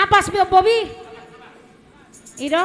Napas Bobby. Ido.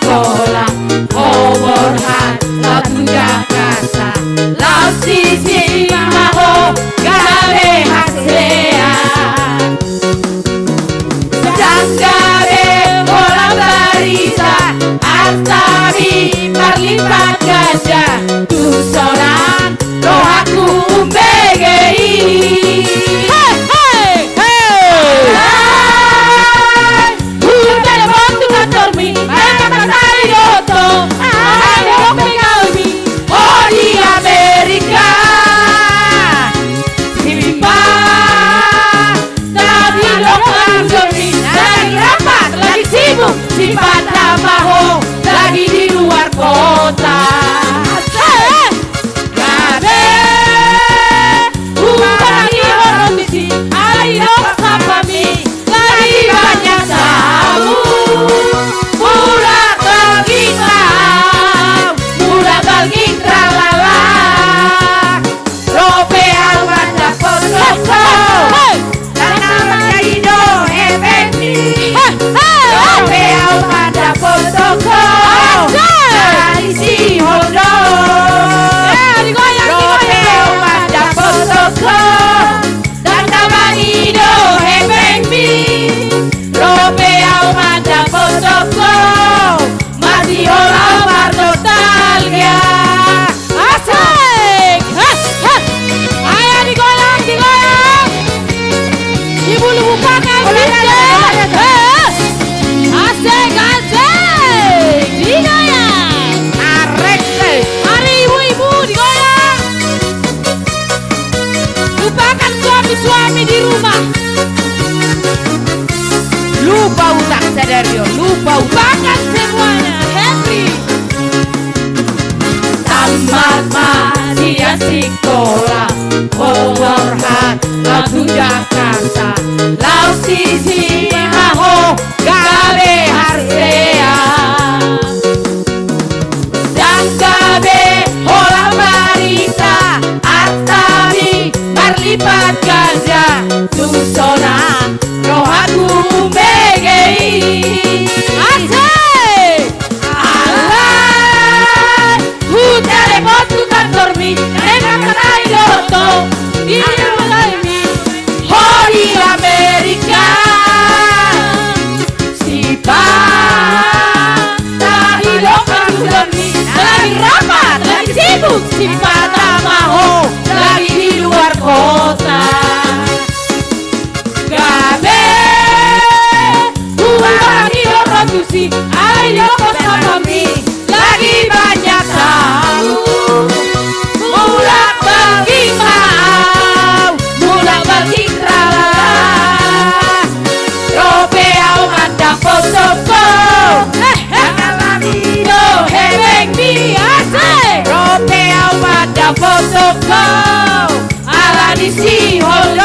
Sekolah Oborhan Laut Jakarta Laut Sisi Maho Gabe Hasea Janggabe Bola Barisa Artabi Marlipat Gajah Tusonan Rohaku Umbegei si Patra Maho lagi di luar kota. Gabe lagi orang misi, ayo kapami lagi banyak tamu. Mula bagi tralala. Rope alwanda potoko, dan namanya Ido Effendi. Pada potoko dari si Hondo Ropeo pada potoko dan nama Ido Effendi Ropeo pada potoko masih orang nostalgia asik ayo digoyang ibu lupakan asik digoyang tarik deh mari ibu-ibu digoyang lupakan suami-suami di rumah lupa utang Sederio lupakan semuanya Henry tamat masih sekolah Oborhan Laut Jakarta Laut Sisi Maho Gabe Hasea Janggabe Bola Barisa Artabi Marlipat Gajah Tusona Rohaku Umbegei asik alay hujan repot tukang dormi enak katai loto dia mulai Hori Amerika si tahi lokal dormi lagi rapat lagi sibuk si Patra Maho lagi di luar kota. Gabe lagi orang tusi ayo kosami lagi banyak tamu mulak bagi mau mulak bagi tralala Ropeo anda potoko Ido Effendi asik Ropeo pada potoko ala di si Hondo